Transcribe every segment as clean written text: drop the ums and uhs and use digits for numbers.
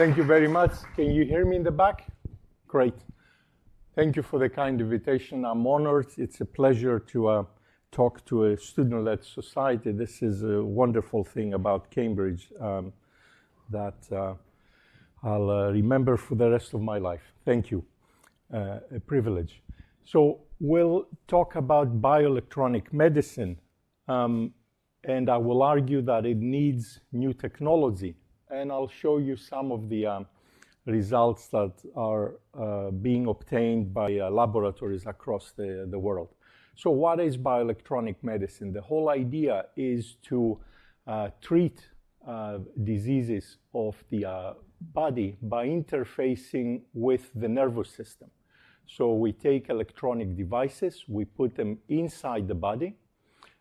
Thank you very much. Can you hear me in the back? Great. Thank you for the kind invitation. I'm honored. It's a pleasure to talk to a student-led society. This is a wonderful thing about Cambridge that I'll remember for the rest of my life. Thank you. A privilege. So we'll talk about bioelectronic medicine, and I will argue that it needs new technology. And I'll show you some of the results that are being obtained by laboratories across the world. So what is bioelectronic medicine? The whole idea is to treat diseases of the body by interfacing with the nervous system. So we take electronic devices, we put them inside the body,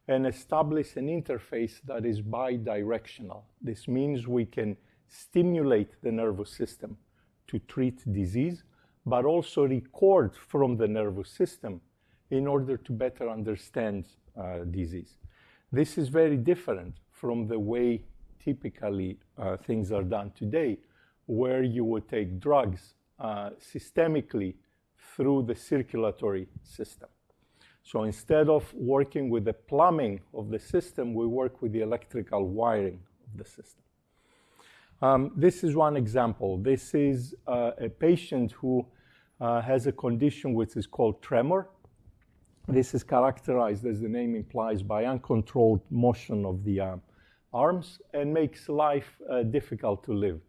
and establish an interface that is bidirectional. This means we can stimulate the nervous system to treat disease, but also record from the nervous system in order to better understand disease. This is very different from the way typically things are done today, where you would take drugs systemically through the circulatory system. So instead of working with the plumbing of the system, we work with the electrical wiring of the system. This is one example. This is a patient who has a condition which is called tremor. This is characterized, as the name implies, by uncontrolled motion of the arms and makes life difficult to live.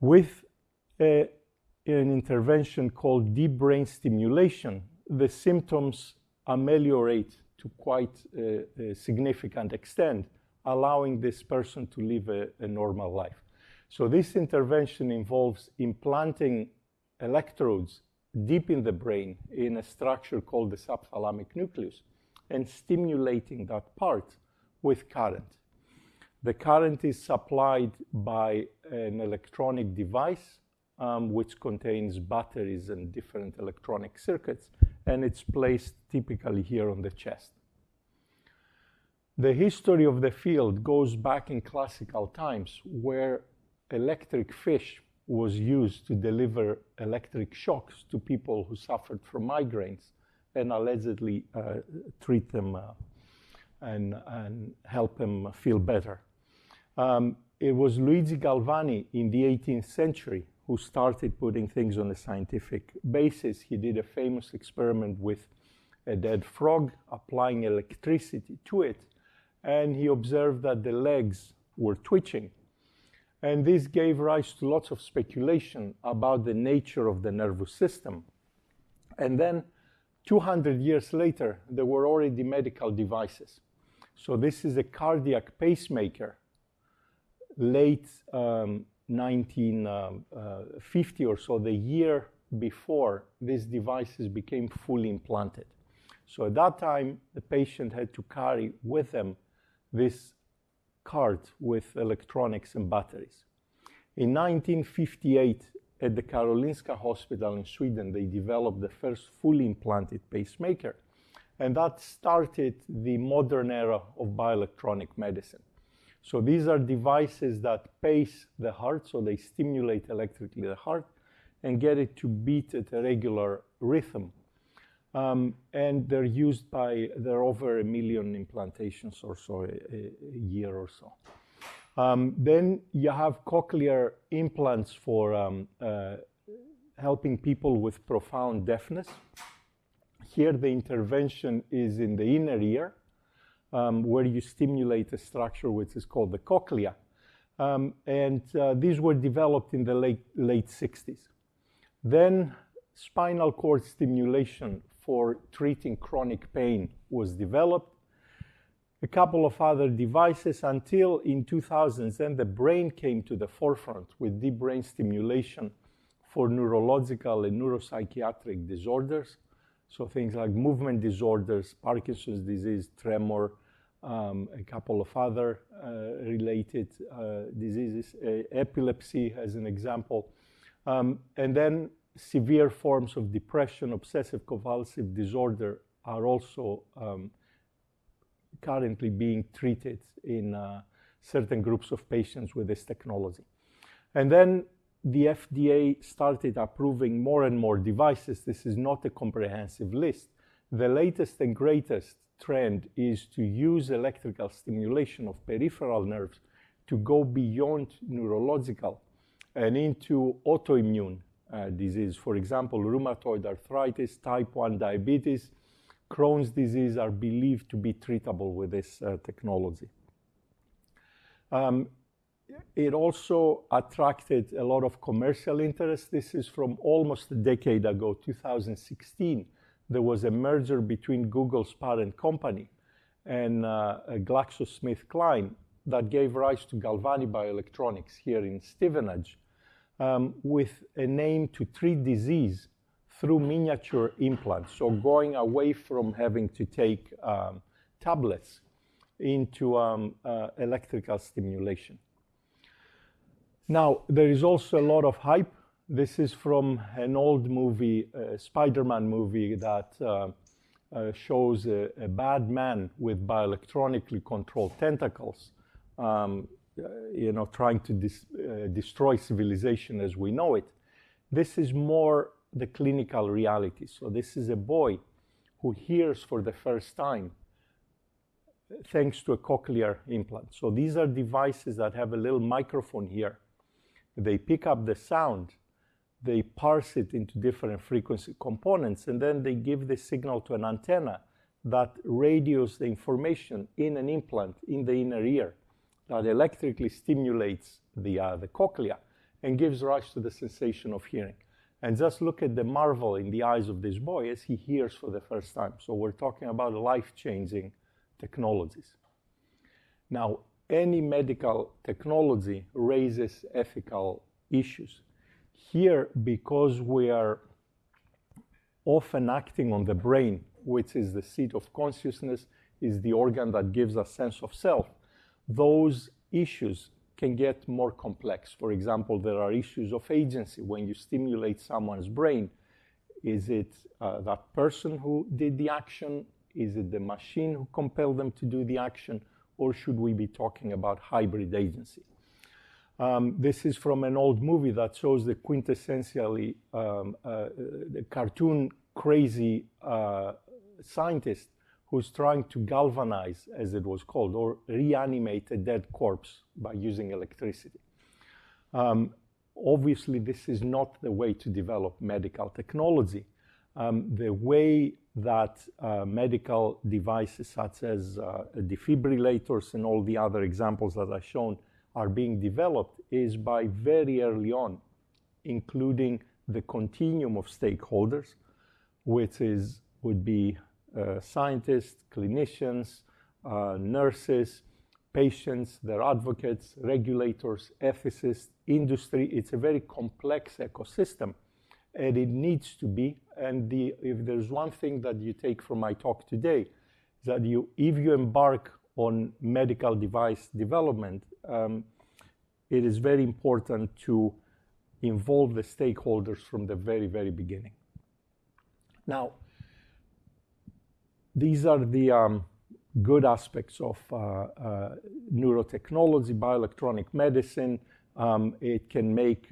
With an intervention called deep brain stimulation, the symptoms ameliorate to quite a significant extent, allowing this person to live a normal life. So this intervention involves implanting electrodes deep in the brain in a structure called the subthalamic nucleus and stimulating that part with current. The current is supplied by an electronic device which contains batteries and different electronic circuits, and it's placed typically here on the chest. The history of the field goes back in classical times, where electric fish was used to deliver electric shocks to people who suffered from migraines and allegedly treat them and help them feel better. It was Luigi Galvani in the 18th century who started putting things on a scientific basis. He did a famous experiment with a dead frog, applying electricity to it, and he observed that the legs were twitching. And this gave rise to lots of speculation about the nature of the nervous system. And then 200 years later, there were already medical devices. So this is a cardiac pacemaker, late 1950 or so, the year before these devices became fully implanted. So at that time, the patient had to carry with them this cart with electronics and batteries. In 1958, at the Karolinska Hospital in Sweden, they developed the first fully implanted pacemaker, and that started the modern era of bioelectronic medicine. So these are devices that pace the heart, so they stimulate electrically the heart and get it to beat at a regular rhythm. And they're used there are over 1 million implantations or so a year or so. Then you have cochlear implants for helping people with profound deafness. Here the intervention is in the inner ear, where you stimulate a structure which is called the cochlea. These were developed in the late 60s. Then spinal cord stimulation for treating chronic pain was developed. A couple of other devices until in 2000s, then the brain came to the forefront with deep brain stimulation for neurological and neuropsychiatric disorders. So things like movement disorders, Parkinson's disease, tremor, a couple of other related diseases, epilepsy as an example, and then severe forms of depression, obsessive compulsive disorder are also currently being treated in certain groups of patients with this technology. And then the FDA started approving more and more devices. This is not a comprehensive list. The latest and greatest trend is to use electrical stimulation of peripheral nerves to go beyond neurological and into autoimmune disease. For example, rheumatoid arthritis, type 1 diabetes, Crohn's disease are believed to be treatable with this technology. It also attracted a lot of commercial interest. This is from almost a decade ago, 2016. There was a merger between Google's parent company and GlaxoSmithKline that gave rise to Galvani Bioelectronics here in Stevenage, with an aim to treat disease through miniature implants. So going away from having to take tablets into electrical stimulation. Now, there is also a lot of hype. This is from an old movie, a Spider-Man movie that shows a bad man with bioelectronically controlled tentacles, trying to destroy civilization as we know it. This is more the clinical reality. So this is a boy who hears for the first time thanks to a cochlear implant. So these are devices that have a little microphone here. They pick up the sound, they parse it into different frequency components, and then they give the signal to an antenna that radios the information in an implant in the inner ear that electrically stimulates the cochlea and gives rise to the sensation of hearing. And just look at the marvel in the eyes of this boy as he hears for the first time. So we're talking about life-changing technologies. Now, any medical technology raises ethical issues. Here, because we are often acting on the brain, which is the seat of consciousness, is the organ that gives us sense of self, those issues can get more complex. For example, there are issues of agency. When you stimulate someone's brain, is it that person who did the action? Is it the machine who compelled them to do the action? Or should we be talking about hybrid agency? This is from an old movie that shows the quintessentially the cartoon crazy scientist who's trying to galvanize, as it was called, or reanimate a dead corpse by using electricity. Obviously, this is not the way to develop medical technology. The way that medical devices such as defibrillators and all the other examples that I've shown are being developed is by very early on, including the continuum of stakeholders, which would be scientists, clinicians, nurses, patients, their advocates, regulators, ethicists, industry. It's a very complex ecosystem, and it needs to be. And if there's one thing that you take from my talk today, is that if you embark on medical device development, it is very important to involve the stakeholders from the very, very beginning. Now, these are the good aspects of neurotechnology, bioelectronic medicine. It can make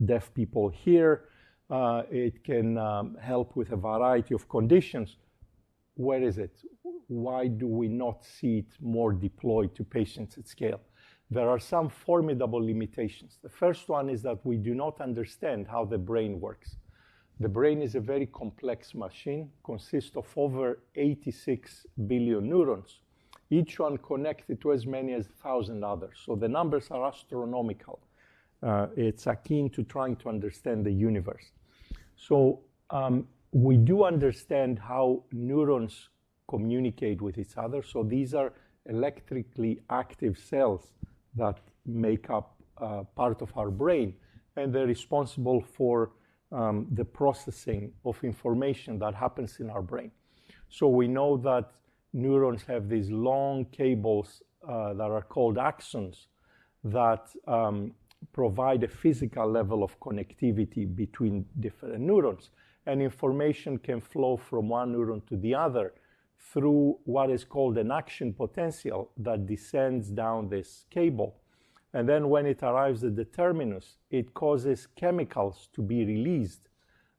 deaf people hear. It can help with a variety of conditions. Where is it? Why do we not see it more deployed to patients at scale? There are some formidable limitations. The first one is that we do not understand how the brain works. The brain is a very complex machine, consists of over 86 billion neurons, each one connected to as many as 1,000 others. So the numbers are astronomical. It's akin to trying to understand the universe. So we do understand how neurons communicate with each other. So these are electrically active cells that make up part of our brain, and they're responsible for the processing of information that happens in our brain. So we know that neurons have these long cables that are called axons that provide a physical level of connectivity between different neurons. And information can flow from one neuron to the other through what is called an action potential that descends down this cable. And then when it arrives at the terminus, it causes chemicals to be released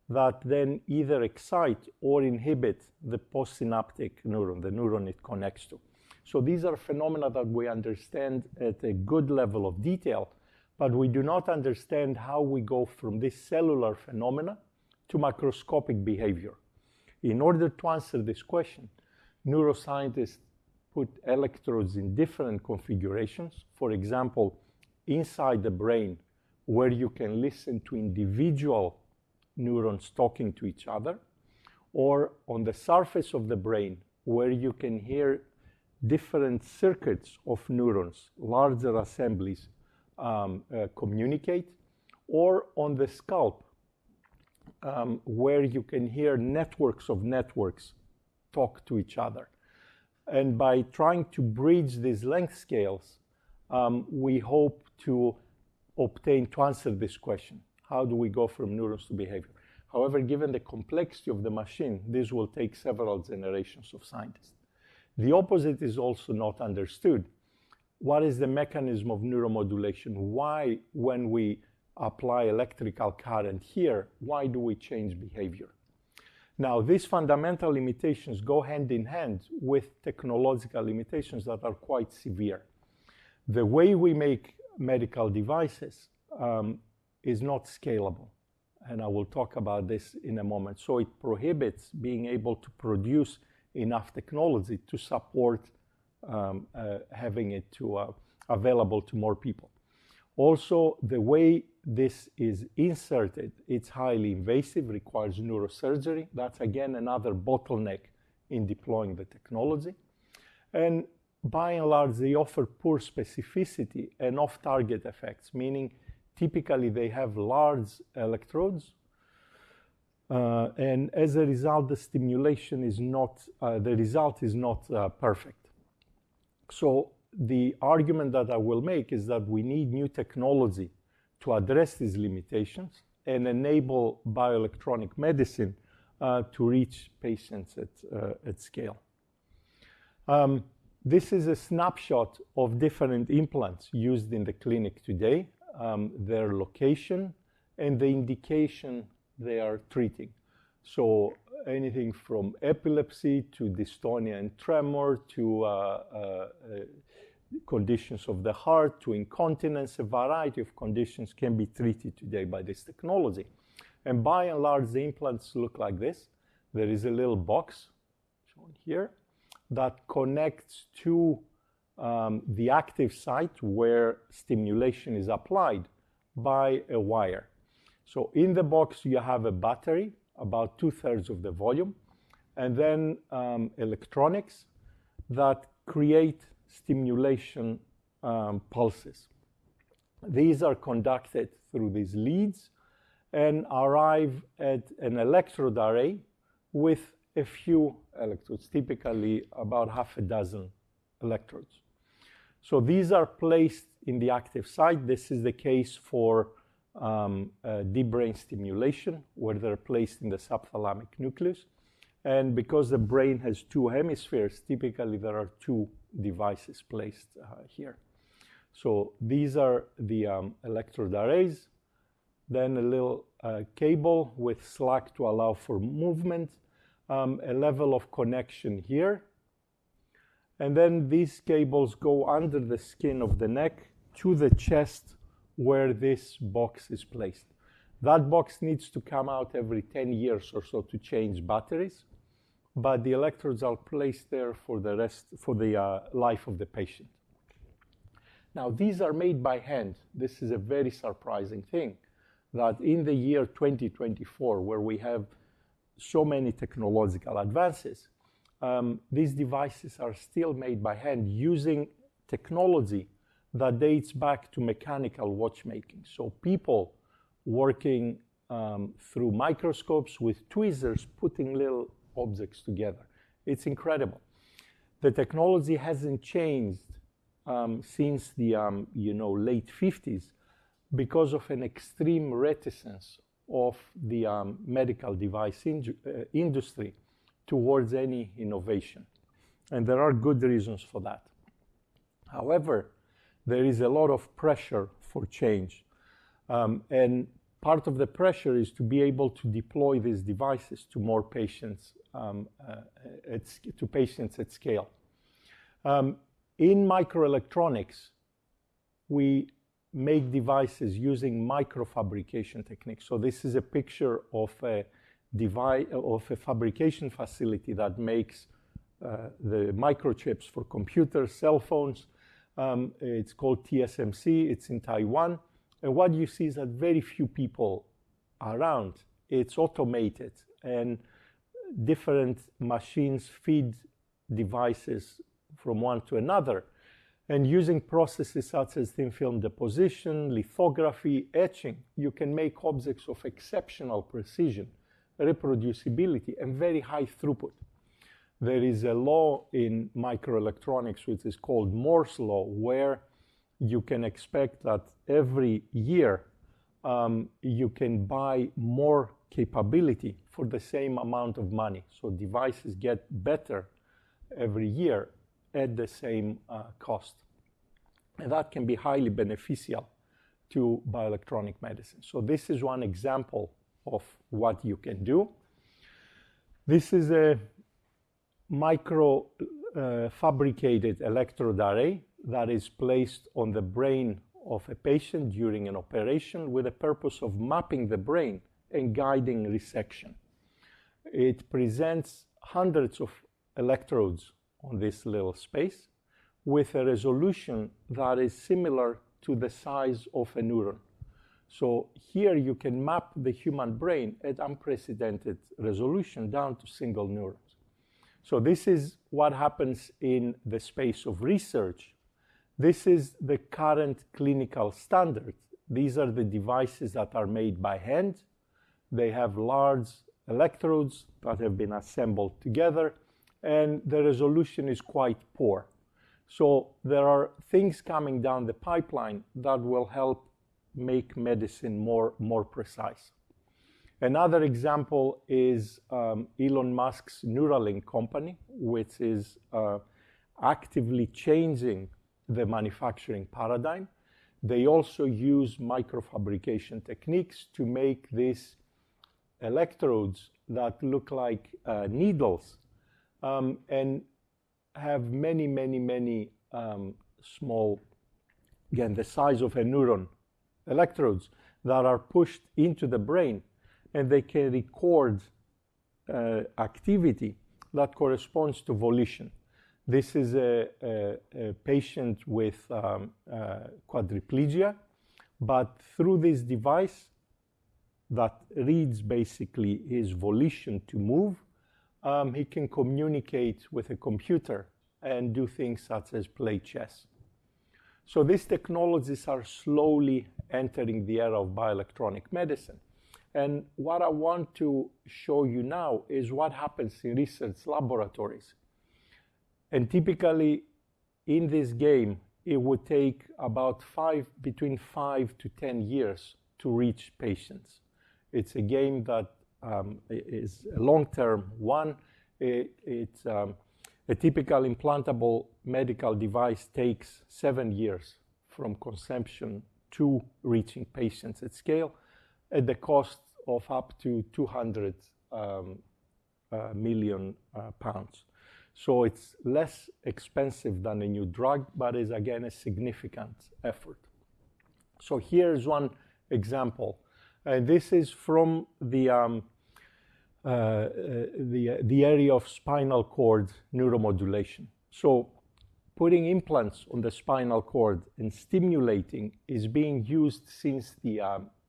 that then either excite or inhibit the postsynaptic neuron, the neuron it connects to. So these are phenomena that we understand at a good level of detail, but we do not understand how we go from this cellular phenomena to macroscopic behavior. In order to answer this question, neuroscientists put electrodes in different configurations. For example, inside the brain, where you can listen to individual neurons talking to each other, or on the surface of the brain, where you can hear different circuits of neurons, larger assemblies, communicate, or on the scalp, where you can hear networks of networks talk to each other. And by trying to bridge these length scales, we hope to answer this question. How do we go from neurons to behavior? However, given the complexity of the machine, this will take several generations of scientists. The opposite is also not understood. What is the mechanism of neuromodulation? Why, when we apply electrical current here, why do we change behavior? Now, these fundamental limitations go hand in hand with technological limitations that are quite severe. The way we make medical devices is not scalable, and I will talk about this in a moment. So it prohibits being able to produce enough technology to support having it available to more people. Also, the way this is inserted, it's highly invasive, requires neurosurgery. That's again another bottleneck in deploying the technology. And by and large, they offer poor specificity and off-target effects, meaning typically they have large electrodes, and as a result, the stimulation is not, the result is not perfect. So the argument that I will make is that we need new technology to address these limitations and enable bioelectronic medicine to reach patients at scale. This is a snapshot of different implants used in the clinic today, their location, and the indication they are treating. So anything from epilepsy to dystonia and tremor to conditions of the heart to incontinence, a variety of conditions can be treated today by this technology. And by and large, the implants look like this. There is a little box shown here that connects to the active site where stimulation is applied by a wire. So in the box, you have a battery, about 2/3 of the volume, and then electronics that create stimulation pulses. These are conducted through these leads and arrive at an electrode array with a few electrodes, typically about half a dozen electrodes. So these are placed in the active site. This is the case for deep brain stimulation, where they're placed in the subthalamic nucleus. And because the brain has two hemispheres, typically there are two devices placed here. So these are the electrode arrays, then a little cable with slack to allow for movement, a level of connection here. And then these cables go under the skin of the neck to the chest where this box is placed. That box needs to come out every 10 years or so to change batteries, but the electrodes are placed there for the life of the patient. Now, these are made by hand. This is a very surprising thing, that in the year 2024, where we have so many technological advances, these devices are still made by hand using technology that dates back to mechanical watchmaking. So people working through microscopes with tweezers, putting little objects together. It's incredible. The technology hasn't changed since the late 50s because of an extreme reticence of the medical device industry towards any innovation. And there are good reasons for that. However, there is a lot of pressure for change. And part of the pressure is to be able to deploy these devices to more patients, to patients at scale. In microelectronics, we make devices using microfabrication techniques. So this is a picture of a fabrication facility that makes the microchips for computers, cell phones. It's called TSMC. It's in Taiwan. And what you see is that very few people are around. It's automated, and different machines feed devices from one to another. And using processes such as thin film deposition, lithography, etching, you can make objects of exceptional precision, reproducibility, and very high throughput. There is a law in microelectronics which is called Moore's law, where you can expect that every year you can buy more capability for the same amount of money. So devices get better every year at the same cost. And that can be highly beneficial to bioelectronic medicine. So this is one example of what you can do. This is a micro fabricated electrode array that is placed on the brain of a patient during an operation with the purpose of mapping the brain and guiding resection. It presents hundreds of electrodes on this little space with a resolution that is similar to the size of a neuron. So here you can map the human brain at unprecedented resolution down to single neurons. So this is what happens in the space of research. This is the current clinical standard. These are the devices that are made by hand. They have large electrodes that have been assembled together, and the resolution is quite poor. So there are things coming down the pipeline that will help make medicine more precise. Another example is Elon Musk's Neuralink company, which is actively changing the manufacturing paradigm. They also use microfabrication techniques to make these electrodes that look like needles and have many small, again, the size of a neuron electrodes that are pushed into the brain, and they can record activity that corresponds to volition. This is a patient with quadriplegia, but through this device that reads basically his volition to move, he can communicate with a computer and do things such as play chess. So these technologies are slowly entering the era of bioelectronic medicine. And what I want to show you now is what happens in research laboratories. And typically in this game, it would take about between 5 to 10 years to reach patients. It's a game that is a long-term one. A typical implantable medical device takes 7 years from conception to reaching patients at scale at the cost of up to 200 million pounds. So it's less expensive than a new drug, but is again a significant effort. So here's one example. This is from the area of spinal cord neuromodulation. So putting implants on the spinal cord and stimulating is being used since the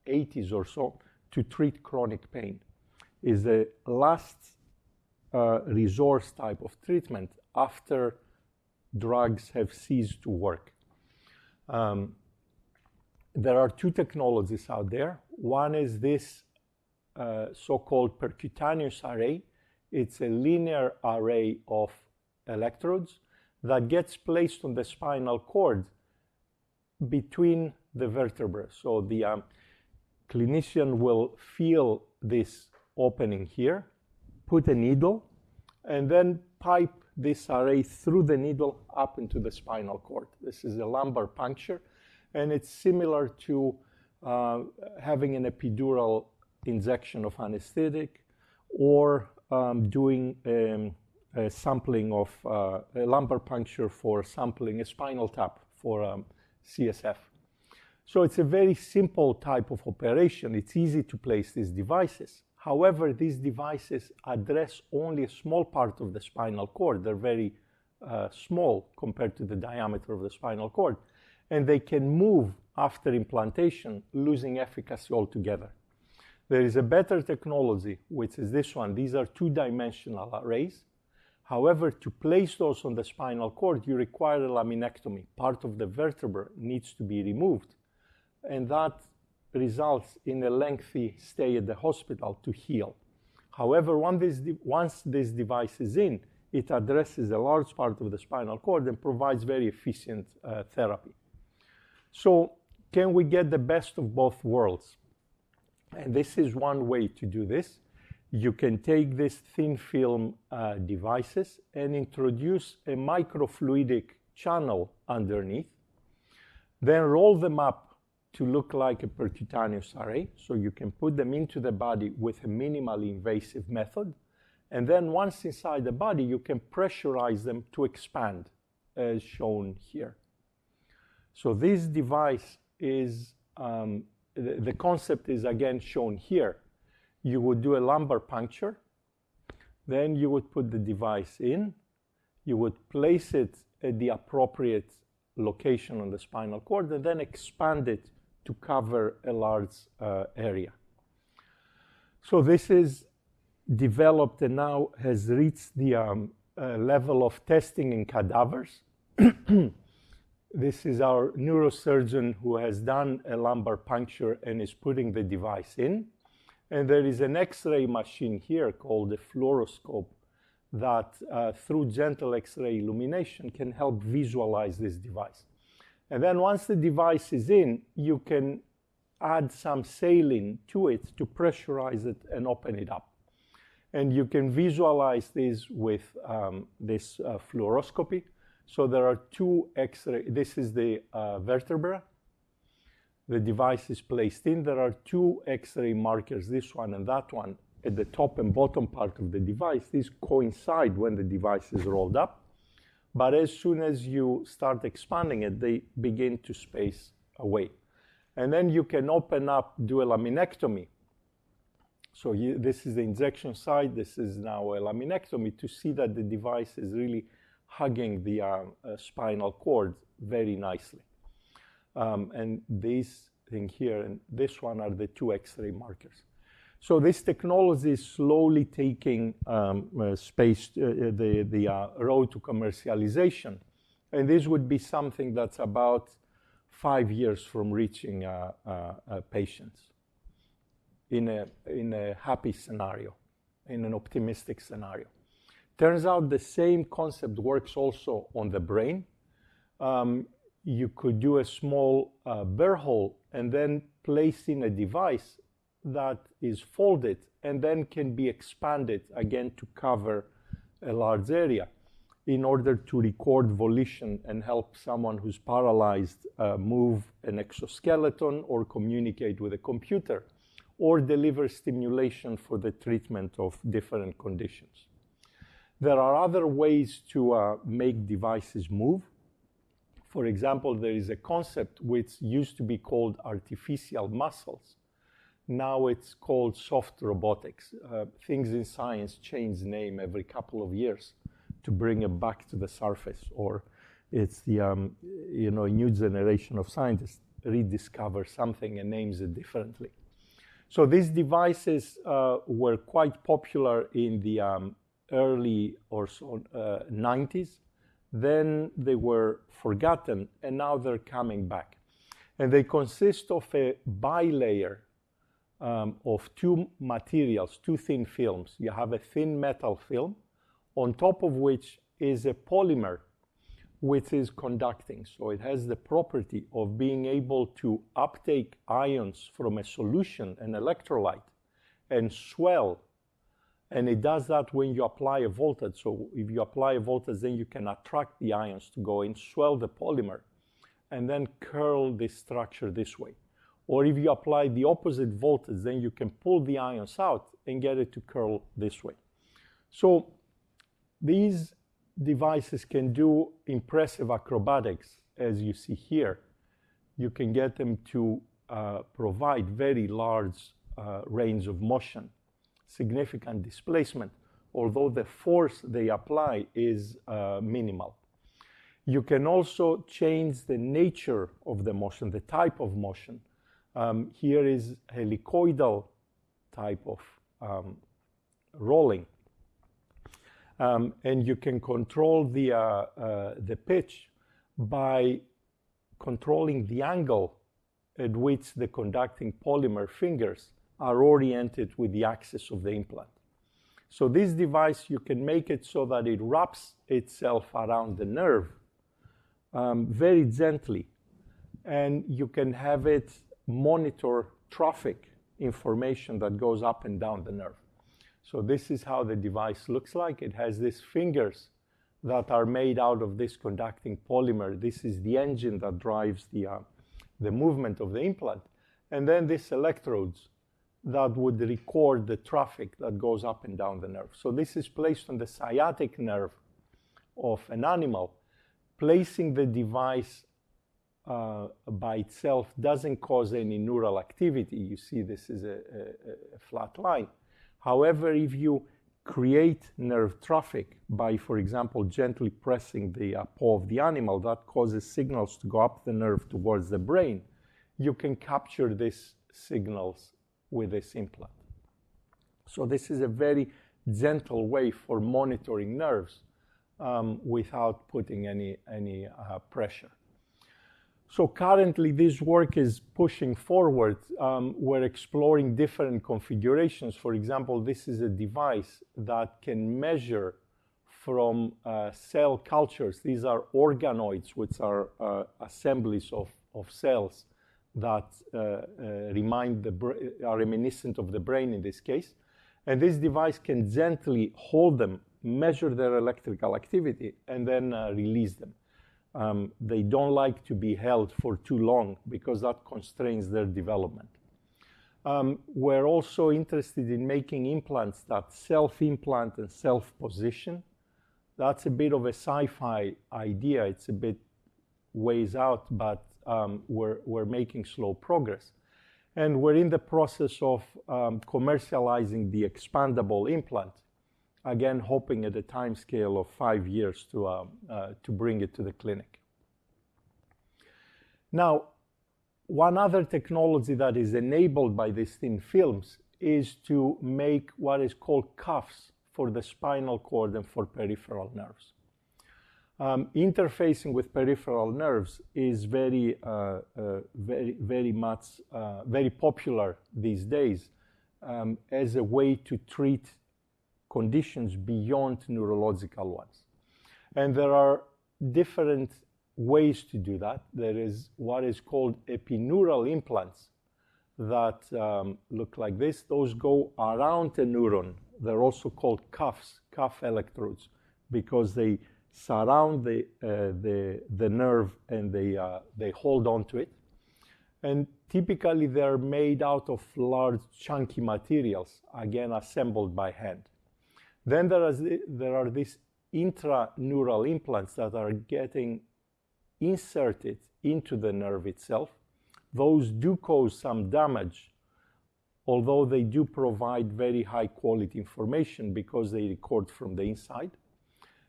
80s or so to treat chronic pain. Is the last resource type of treatment after drugs have ceased to work. There are two technologies out there. One is this so-called percutaneous array. It's a linear array of electrodes that gets placed on the spinal cord between the vertebrae. So the clinician will feel this opening here, put a needle, and then pipe this array through the needle up into the spinal cord. This is a lumbar puncture, and it's similar to having an epidural injection of anesthetic, or doing a sampling of a lumbar puncture for sampling a spinal tap for CSF. So it's a very simple type of operation. It's easy to place these devices. However, these devices address only a small part of the spinal cord. They're very small compared to the diameter of the spinal cord. And they can move after implantation, losing efficacy altogether. There is a better technology, which is this one. These are two-dimensional arrays. However, to place those on the spinal cord, you require a laminectomy. Part of the vertebra needs to be removed, and that results in a lengthy stay at the hospital to heal. However, once this device is in, it addresses a large part of the spinal cord and provides very efficient therapy. So, can we get the best of both worlds? And this is one way to do this. You can take these thin film devices and introduce a microfluidic channel underneath, then roll them up to look like a percutaneous array. So you can put them into the body with a minimally invasive method. And then once inside the body, you can pressurize them to expand, as shown here. So this device is, the concept is again shown here. You would do a lumbar puncture, then you would put the device in, you would place it at the appropriate location on the spinal cord, and then expand it to cover a large area. So this is developed and now has reached the level of testing in cadavers. This is our neurosurgeon who has done a lumbar puncture and is putting the device in. And there is an X-ray machine here called a fluoroscope that through gentle X-ray illumination can help visualize this device. And then once the device is in, you can add some saline to it to pressurize it and open it up. And you can visualize this with this fluoroscopy. So there are two X-ray, this is the vertebra. The device is placed in. There are two X-ray markers, this one and that one, at the top and bottom part of the device. These coincide when the device is rolled up. But as soon as you start expanding it, they begin to space away. And then you can open up, do a laminectomy. So this is the injection site. This is now a laminectomy to see that the device is really hugging the spinal cord very nicely. And this thing here and this one are the two X-ray markers. So this technology is slowly taking the road to commercialization. And this would be something that's about 5 years from reaching patients in a happy scenario, in an optimistic scenario. Turns out the same concept works also on the brain. You could do a small burr hole and then place in a device that is folded and then can be expanded again to cover a large area in order to record volition and help someone who's paralyzed move an exoskeleton or communicate with a computer or deliver stimulation for the treatment of different conditions. There are other ways to make devices move. For example, there is a concept which used to be called artificial muscles. Now it's called soft robotics. Things in science change name every couple of years to bring it back to the surface, or it's the a new generation of scientists rediscover something and names it differently. So these devices were quite popular in the early or so 90s. Then they were forgotten, and now they're coming back. And they consist of a bilayer of two materials, two thin films. You have a thin metal film, on top of which is a polymer which is conducting. So it has the property of being able to uptake ions from a solution, an electrolyte, and swell And it does that when you apply a voltage. So if you apply a voltage, then you can attract the ions to go in, swell the polymer, and then curl this structure this way. Or if you apply the opposite voltage, then you can pull the ions out and get it to curl this way. So these devices can do impressive acrobatics, as you see here. You can get them to provide very large range of motion, significant displacement, although the force they apply is minimal. You can also change the nature of the motion, the type of motion. Here is helicoidal type of rolling. And you can control the pitch by controlling the angle at which the conducting polymer fingers are oriented with the axis of the implant. So this device, you can make it so that it wraps itself around the nerve very gently, and you can have it monitor traffic information that goes up and down the nerve. So this is how the device looks like. It has these fingers that are made out of this conducting polymer. This is the engine that drives the movement of the implant. And then these electrodes that would record the traffic that goes up and down the nerve. So this is placed on the sciatic nerve of an animal. Placing the device by itself doesn't cause any neural activity. You see this is a flat line. However, if you create nerve traffic by, for example, gently pressing the paw of the animal, that causes signals to go up the nerve towards the brain. You can capture these signals with this implant. So this is a very gentle way for monitoring nerves without putting any pressure. So currently this work is pushing forward. We're exploring different configurations. For example, this is a device that can measure from cell cultures. These are organoids, which are assemblies of cells that are reminiscent of the brain in this case. And this device can gently hold them, measure their electrical activity, and then release them. They don't like to be held for too long because that constrains their development. We're also interested in making implants that self-implant and self-position. That's a bit of a sci-fi idea. It's a bit ways out, but we're making slow progress. And we're in the process of commercializing the expandable implant, again, hoping at a time scale of 5 years to bring it to the clinic. Now, one other technology that is enabled by these thin films is to make what is called cuffs for the spinal cord and for peripheral nerves. Interfacing with peripheral nerves is very popular these days as a way to treat conditions beyond neurological ones. And there are different ways to do that. There is what is called epineural implants that look like this. Those go around a neuron. They're also called cuffs, cuff electrodes, because they surround the nerve and they hold on to it. And typically they're made out of large chunky materials, again assembled by hand. Then there are these intraneural implants that are getting inserted into the nerve itself. Those do cause some damage, although they do provide very high quality information because they record from the inside.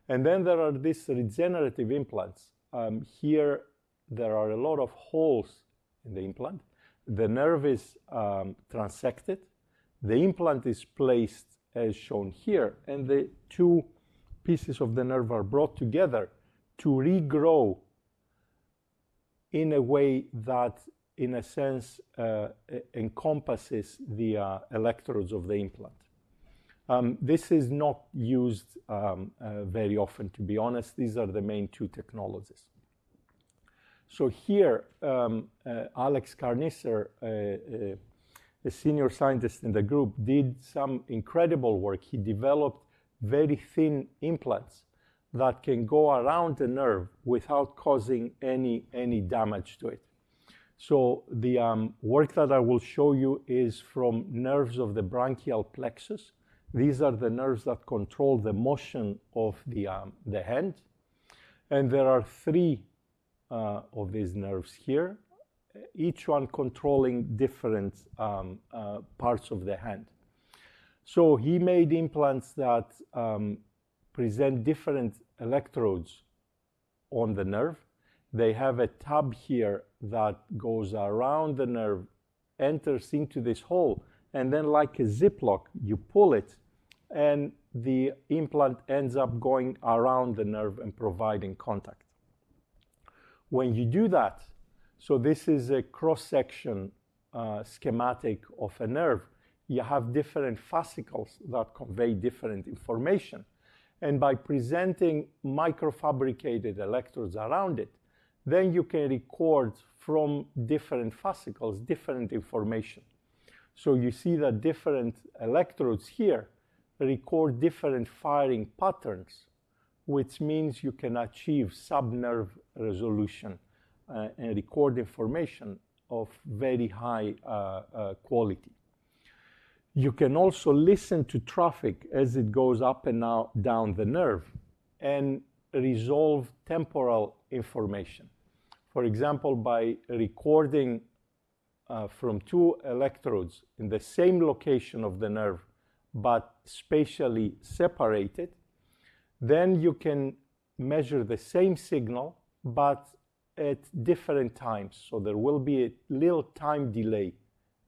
And then there are these regenerative implants. Here there are a lot of holes in the implant. The nerve is transected. The implant is placed as shown here, and the two pieces of the nerve are brought together to regrow in a way that, in a sense, encompasses the electrodes of the implant. This is not used very often, to be honest. These are the main two technologies. So here, Alex Carnisser, a a senior scientist in the group, did some incredible work. He developed very thin implants that can go around the nerve without causing any damage to it. So the work that I will show you is from nerves of the branchial plexus. These are the nerves that control the motion of the hand. And there are three of these nerves here, each one controlling different parts of the hand. So he made implants that present different electrodes on the nerve. They have a tab here that goes around the nerve, enters into this hole, and then like a Ziploc, you pull it, and the implant ends up going around the nerve and providing contact. When you do that, so this is a cross-section schematic of a nerve, you have different fascicles that convey different information. And by presenting microfabricated electrodes around it, then you can record from different fascicles different information. So you see that different electrodes here record different firing patterns, which means you can achieve subnerve resolution and record information of very high quality. You can also listen to traffic as it goes up and down the nerve and resolve temporal information. For example, by recording from two electrodes in the same location of the nerve, but spatially separated, then you can measure the same signal, but at different times. So there will be a little time delay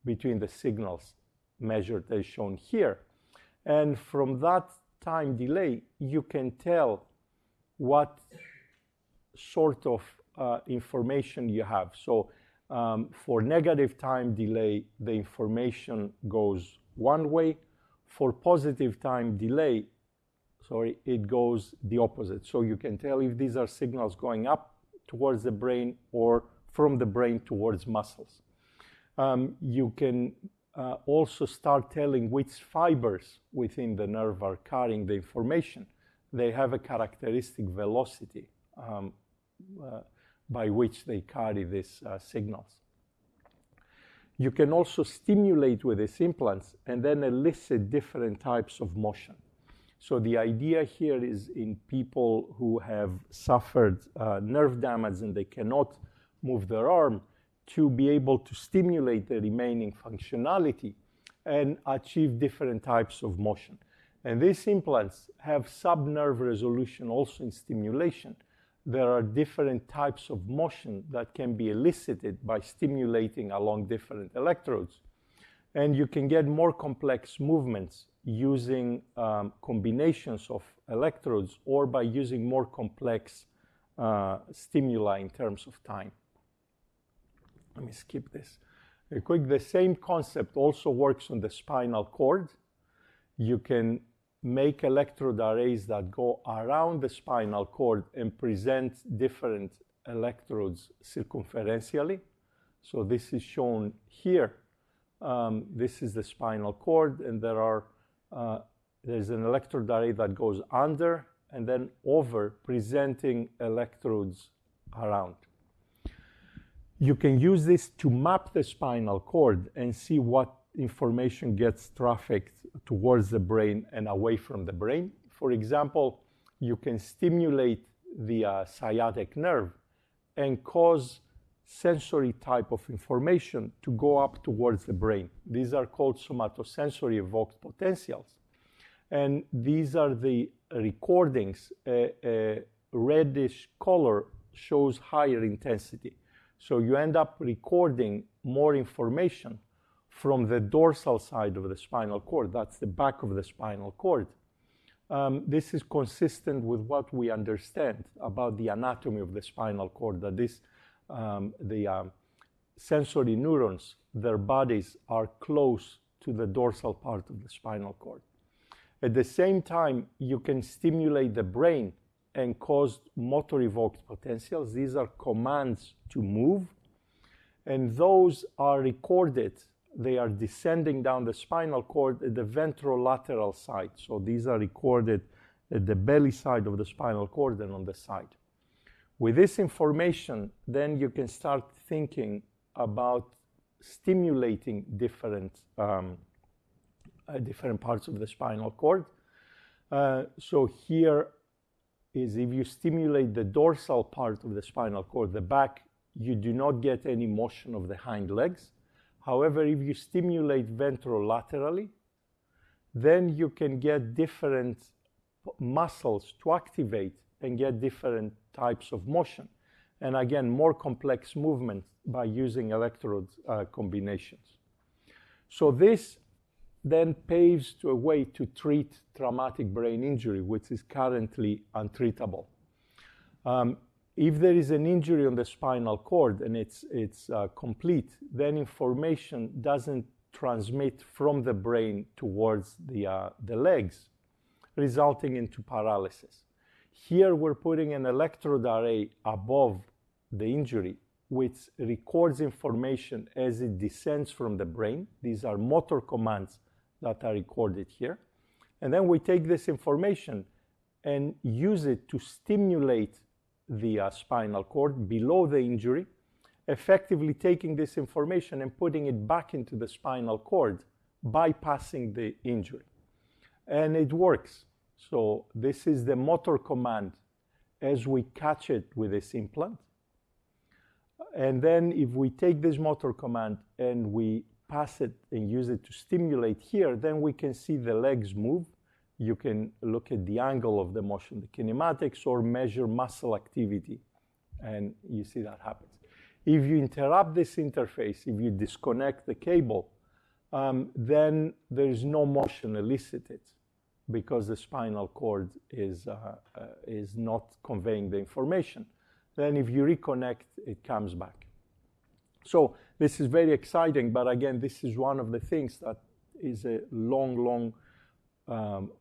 between the signals measured as shown here. And from that time delay, you can tell what sort of information you have. So for negative time delay, the information goes one way. For positive time delay, it goes the opposite. So you can tell if these are signals going up towards the brain or from the brain towards muscles. You can also start telling which fibers within the nerve are carrying the information. They have a characteristic velocity by which they carry these signals. You can also stimulate with these implants and then elicit different types of motion. So the idea here is in people who have suffered nerve damage and they cannot move their arm, to be able to stimulate the remaining functionality and achieve different types of motion. And these implants have subnerve resolution also in stimulation. There are different types of motion that can be elicited by stimulating along different electrodes. And you can get more complex movements using combinations of electrodes or by using more complex stimuli in terms of time. Let me skip this. The same concept also works on the spinal cord. You can make electrode arrays that go around the spinal cord and present different electrodes circumferentially. So this is shown here. This is the spinal cord, and there's an electrode array that goes under and then over, presenting electrodes around. You can use this to map the spinal cord and see what information gets trafficked towards the brain and away from the brain. For example, you can stimulate the sciatic nerve and cause sensory type of information to go up towards the brain. These are called somatosensory evoked potentials. And these are the recordings. A reddish color shows higher intensity. So you end up recording more information from the dorsal side of the spinal cord. That's the back of the spinal cord. This is consistent with what we understand about the anatomy of the spinal cord, that the sensory neurons, their bodies are close to the dorsal part of the spinal cord. At the same time, you can stimulate the brain and cause motor evoked potentials. These are commands to move, and those are recorded they are descending down the spinal cord at the ventrolateral side. So these are recorded at the belly side of the spinal cord and on the side. With this information, then you can start thinking about stimulating different parts of the spinal cord. So here is if you stimulate the dorsal part of the spinal cord, the back, you do not get any motion of the hind legs. However, if you stimulate ventrolaterally, then you can get different muscles to activate and get different types of motion. And again, more complex movements by using electrode combinations. So this then paves a way to treat traumatic brain injury, which is currently untreatable. If there is an injury on the spinal cord and it's complete, then information doesn't transmit from the brain towards the legs, resulting into paralysis. Here we're putting an electrode array above the injury, which records information as it descends from the brain. These are motor commands that are recorded here. And then we take this information and use it to stimulate the spinal cord below the injury, effectively taking this information and putting it back into the spinal cord, bypassing the injury. And it works. So this is the motor command as we catch it with this implant. And then if we take this motor command and we pass it and use it to stimulate here, then we can see the legs move. You can look at the angle of the motion, the kinematics, or measure muscle activity, and you see that happens. If you interrupt this interface, if you disconnect the cable, then there is no motion elicited because the spinal cord is not conveying the information. Then if you reconnect, it comes back. So this is very exciting, but again, this is one of the things that is a long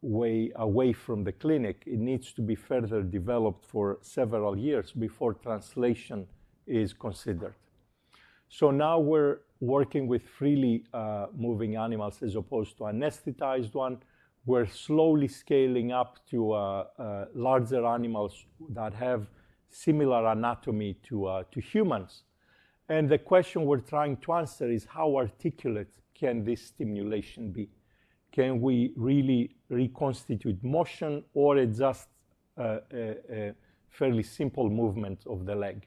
way away from the clinic. It needs to be further developed for several years before translation is considered. So now we're working with freely moving animals as opposed to anesthetized one. We're slowly scaling up to larger animals that have similar anatomy to humans. And the question we're trying to answer is how articulate can this stimulation be? Can we really reconstitute motion, or it's just a fairly simple movement of the leg?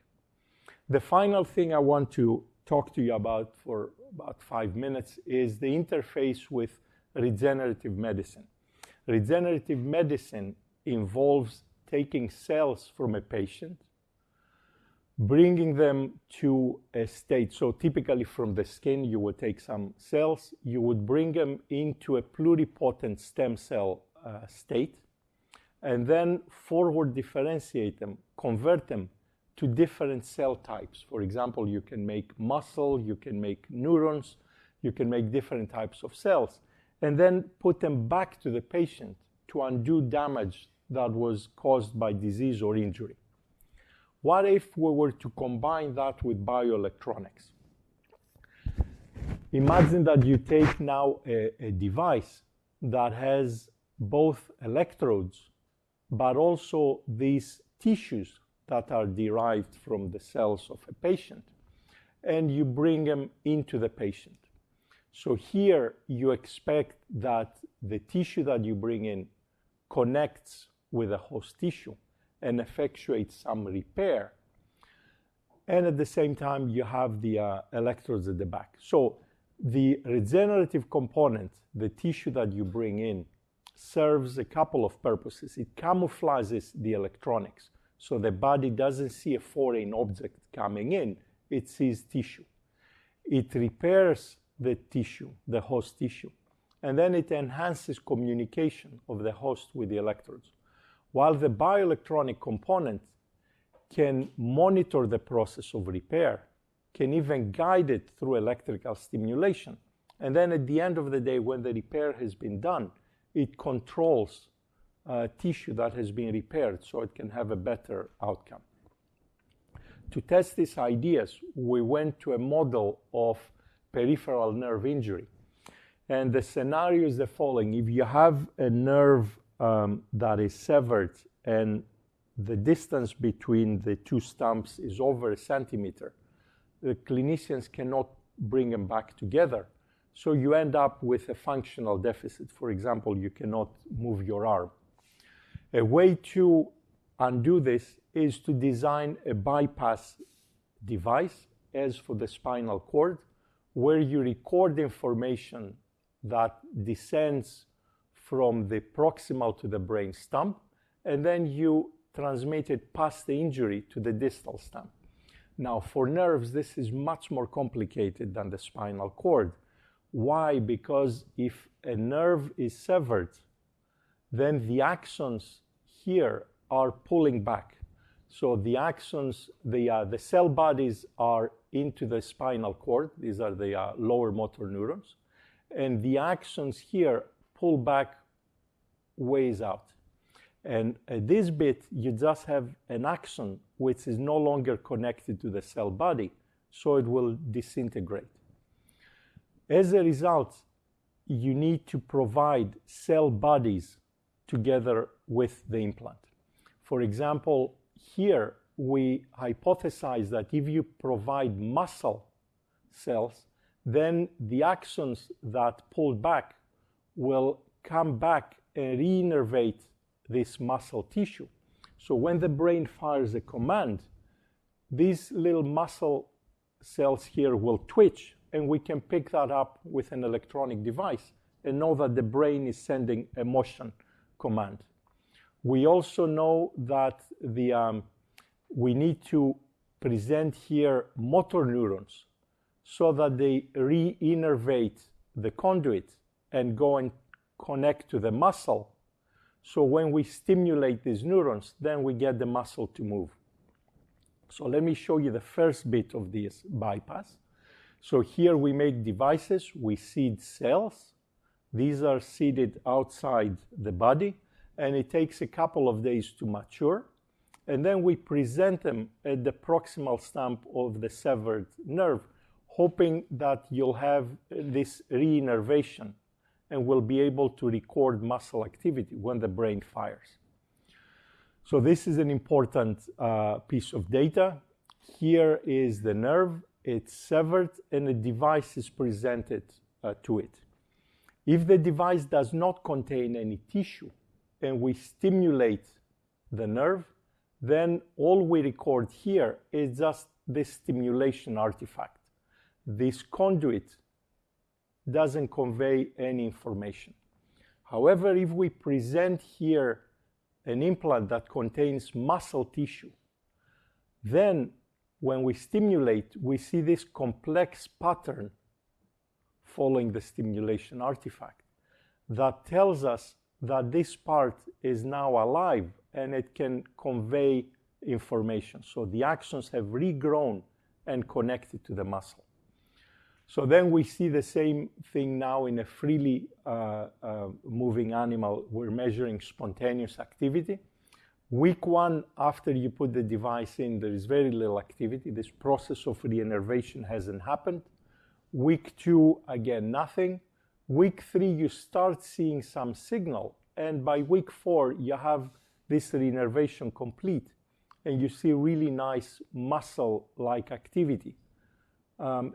The final thing I want to talk to you about for about 5 minutes is the interface with regenerative medicine. Regenerative medicine involves taking cells from a patient, bringing them to a state. So typically from the skin, you would take some cells, you would bring them into a pluripotent stem cell state, and then forward differentiate them, convert them to different cell types. For example, you can make muscle, you can make neurons, you can make different types of cells, and then put them back to the patient to undo damage that was caused by disease or injury. What if we were to combine that with bioelectronics? Imagine that you take now a device that has both electrodes, but also these tissues that are derived from the cells of a patient, and you bring them into the patient. So here you expect that the tissue that you bring in connects with the host tissue and effectuates some repair. And at the same time, you have the electrodes at the back. So the regenerative component, the tissue that you bring in, serves a couple of purposes. It camouflages the electronics, so the body doesn't see a foreign object coming in, it sees tissue. It repairs the tissue, the host tissue, and then it enhances communication of the host with the electrodes. While the bioelectronic component can monitor the process of repair, can even guide it through electrical stimulation. And then at the end of the day, when the repair has been done, it controls tissue that has been repaired so it can have a better outcome. To test these ideas, we went to a model of peripheral nerve injury. And the scenario is the following. If you have a nerve that is severed and the distance between the two stumps is over a centimeter, the clinicians cannot bring them back together. So you end up with a functional deficit. For example, you cannot move your arm. A way to undo this is to design a bypass device, as for the spinal cord, where you record information that descends from the proximal to the brain stump, and then you transmit it past the injury to the distal stump. Now, for nerves, this is much more complicated than the spinal cord. Why? Because if a nerve is severed, then the axons here are pulling back. So the axons, the cell bodies are into the spinal cord. These are the lower motor neurons. And the axons here pull back ways out. And at this bit, you just have an axon which is no longer connected to the cell body, so it will disintegrate. As a result, you need to provide cell bodies together with the implant. For example, here we hypothesize that if you provide muscle cells, then the axons that pulled back will come back and re-innervate this muscle tissue. So when the brain fires a command, these little muscle cells here will twitch, and we can pick that up with an electronic device and know that the brain is sending a motion command. We also know that we need to present here motor neurons so that they re-innervate the conduit and go and connect to the muscle. So when we stimulate these neurons, then we get the muscle to move. So let me show you the first bit of this bypass. So here we make devices, we seed cells. These are seeded outside the body, and it takes a couple of days to mature. And then we present them at the proximal stump of the severed nerve, hoping that you'll have this re-innervation and will be able to record muscle activity when the brain fires. So this is an important piece of data. Here is the nerve. It's severed, and a device is presented to it. If the device does not contain any tissue and we stimulate the nerve, then all we record here is just this stimulation artifact. This conduit doesn't convey any information. However, if we present here an implant that contains muscle tissue, then when we stimulate, we see this complex pattern following the stimulation artifact that tells us that this part is now alive and it can convey information. So the axons have regrown and connected to the muscle. So then we see the same thing now in a freely moving animal. We're measuring spontaneous activity. Week 1, after you put the device in, there is very little activity. This process of re-innervation hasn't happened. Week 2, again, nothing. Week 3, you start seeing some signal. And by week 4, you have this re-innervation complete. And you see really nice muscle-like activity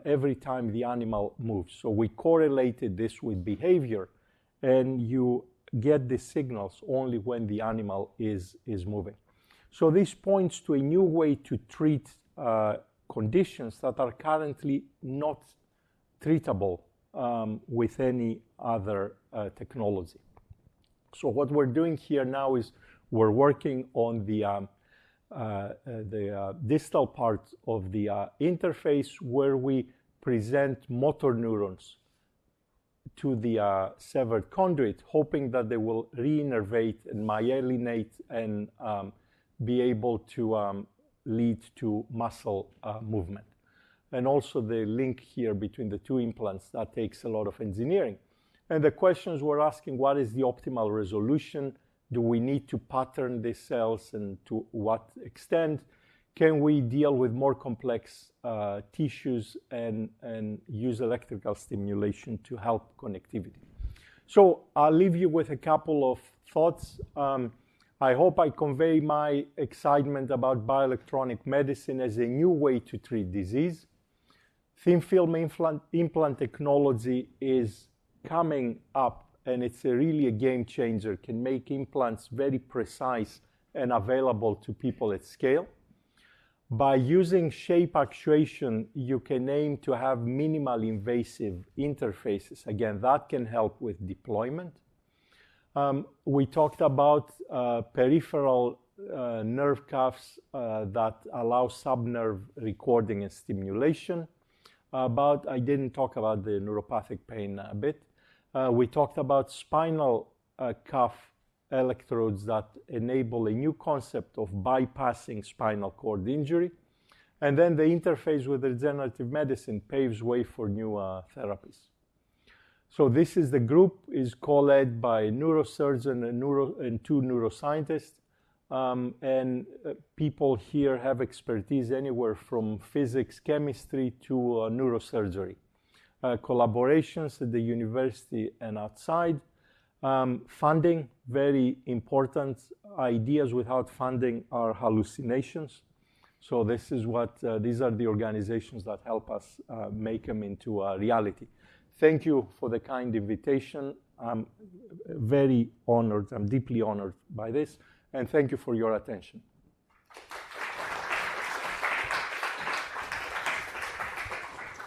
every time the animal moves. So we correlated this with behavior, and you get the signals only when the animal is moving. So this points to a new way to treat conditions that are currently not treatable with any other technology. So what we're doing here now is we're working on the distal part of the interface, where we present motor neurons to the severed conduit, hoping that they will re-innervate and myelinate and be able to lead to muscle movement. And also the link here between the two implants, that takes a lot of engineering. And the questions we're asking: what is the optimal resolution? Do we need to pattern these cells, and to what extent? can we deal with more complex tissues and use electrical stimulation to help connectivity? So I'll leave you with a couple of thoughts. I hope I convey my excitement about bioelectronic medicine as a new way to treat disease. Thin film implant technology is coming up, and it's really a game changer. It can make implants very precise and available to people at scale. By using shape actuation, you can aim to have minimal invasive interfaces. Again, that can help with deployment. We talked about peripheral nerve cuffs that allow subnerve recording and stimulation. But I didn't talk about the neuropathic pain a bit. We talked about spinal cuff electrodes that enable a new concept of bypassing spinal cord injury. And then the interface with regenerative medicine paves way for new therapies. So this is the group, is co-led by a neurosurgeon and two neuroscientists. People here have expertise anywhere from physics, chemistry to neurosurgery. Collaborations at the university and outside. Funding, very important. Ideas without funding are hallucinations. So this is what, these are the organizations that help us make them into reality. Thank you for the kind invitation. I'm very honored, I'm deeply honored by this, and thank you for your attention.